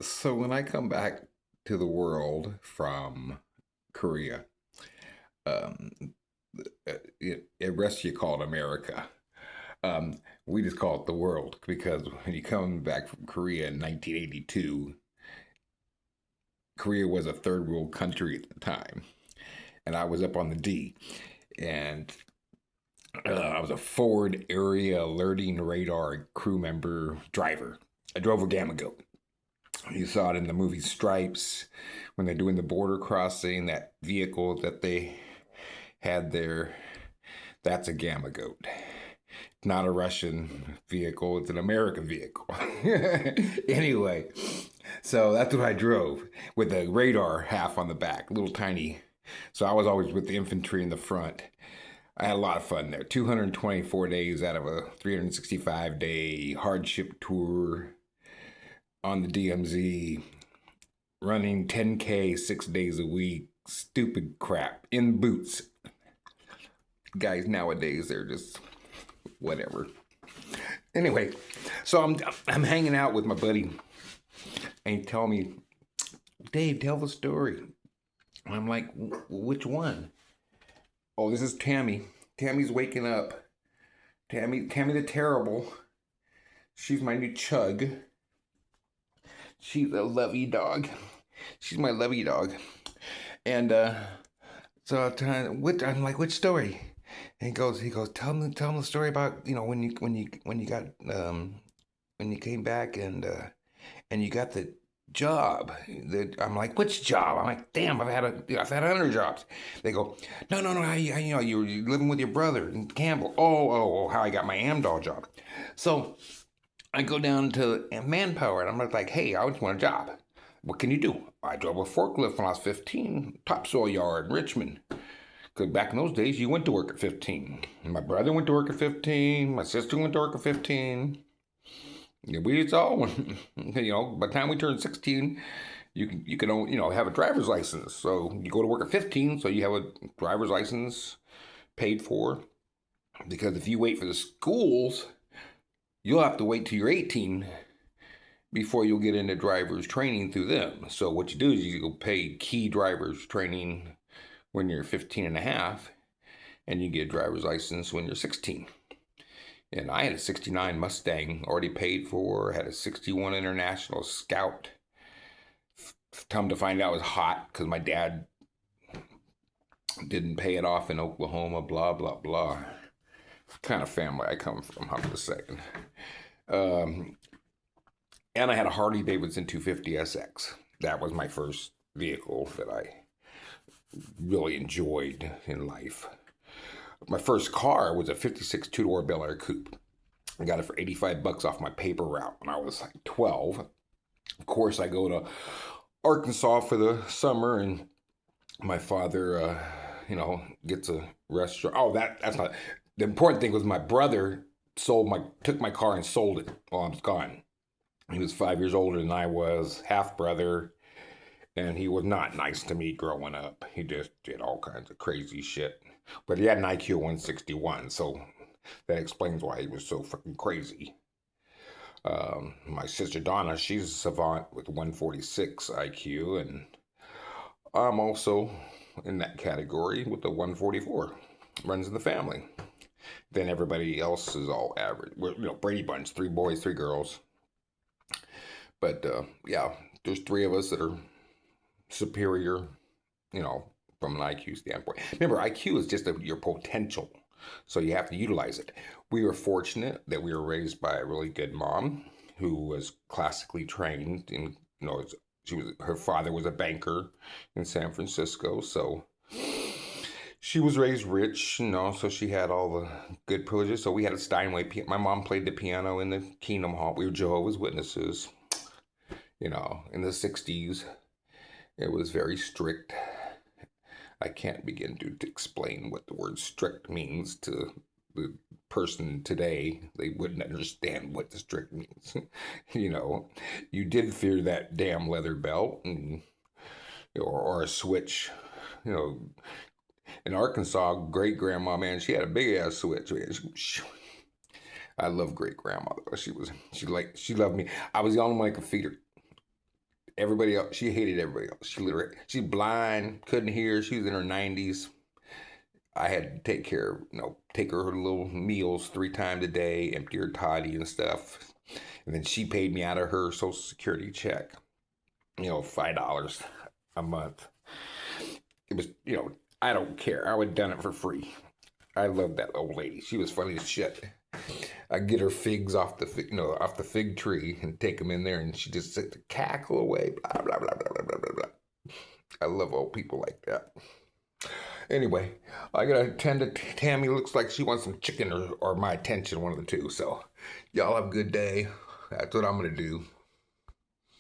So when I come back to the world from Korea, um, it rest you call it America. Um, we just call it the world because when you come back from Korea in 1982, Korea was a third world country at the time, and I was up on the D, and I was a forward area alerting radar crew member driver. I drove a Gamma Goat. You saw it in the movie Stripes when they're doing the border crossing, that vehicle that they had there. That's a Gamma Goat. Not a Russian vehicle, it's an American vehicle. Anyway, so that's what I drove with the radar half on the back, little tiny. So I was always with the infantry in the front. I had a lot of fun there. 224 days out of a 365-day hardship tour on the DMZ, running 10K 6 days a week, stupid crap in boots. Guys nowadays, they're just whatever. Anyway, so I'm hanging out with my buddy, and he tell me, Dave, tell the story. I'm like, which one? Oh, this is Tammy. Tammy's waking up. Tammy the Terrible. She's my new chug. She's a lovey dog. She's my lovey dog. And so I'm like, which story? And he goes, tell him the story about when you got when you came back and you got the job. I'm like, which job? I'm like, damn, I've had 100 jobs. They go, no, you're living with your brother in Campbell. Oh, how I got my Amdahl job. So I go down to Manpower and I'm like, hey, I just want a job. What can you do? I drove a forklift when I was 15, topsoil yard in Richmond. Because back in those days, you went to work at 15. My brother went to work at 15. My sister went to work at 15. Yeah, we just all went. By the time we turned 16, you can have a driver's license. So you go to work at 15, so you have a driver's license paid for. Because if you wait for the schools, you'll have to wait till you're 18 before you'll get into driver's training through them. So what you do is you go pay key driver's training when you're 15 and a half, and you get a driver's license when you're 16. And I had a 69 Mustang already paid for, had a 61 International Scout. Come to find out it was hot because my dad didn't pay it off in Oklahoma, blah, blah, blah. What kind of family I come from, I'm just saying. Um, and I had a Harley Davidson 250 SX. That was my first vehicle that I really enjoyed in life. My first car was a 56 two-door Bel Air coupe. I got it for 85 bucks off my paper route when I was like 12. Of course, I go to Arkansas for the summer, and my father, gets a restaurant. Oh, that's not the important thing. Was my brother took my car and sold it while I was gone. He was 5 years older than I was, half brother, and he was not nice to me growing up. He just did all kinds of crazy shit. But he had an IQ of 161, so that explains why he was so fucking crazy. My sister Donna, she's a savant with 146 IQ, and I'm also in that category with the 144. Runs in the family. Then everybody else is all average. Brady Bunch, 3 boys, 3 girls. But yeah, there's 3 of us that are superior, from an IQ standpoint. Remember, IQ is just your potential, so you have to utilize it. We were fortunate that we were raised by a really good mom who was classically trained in, her father was a banker in San Francisco, so she was raised rich, so she had all the good privileges. So we had a Steinway piano. My mom played the piano in the Kingdom Hall. We were Jehovah's Witnesses, in the 60s. It was very strict. I can't begin to explain what the word strict means to the person today. They wouldn't understand what the strict means. You did fear that damn leather belt or a switch. In Arkansas, great grandma, man, she had a big ass switch. I love great grandma. She loved me. I was the only one that could feed her. Everybody else, she hated everybody else. She's blind, couldn't hear. She was in her 90s. I had to take her little meals 3 times a day, empty her toddy and stuff. And then she paid me out of her Social Security check, $5 a month. It was, I don't care. I would have done it for free. I loved that old lady. She was funny as shit. I'd get her figs off off the fig tree and take them in there, and she just sit to cackle away. Blah blah blah blah blah blah blah. I love old people like that. Anyway, I gotta attend to Tammy. Looks like she wants some chicken or my attention, one of the two. So, y'all have a good day. That's what I'm gonna do.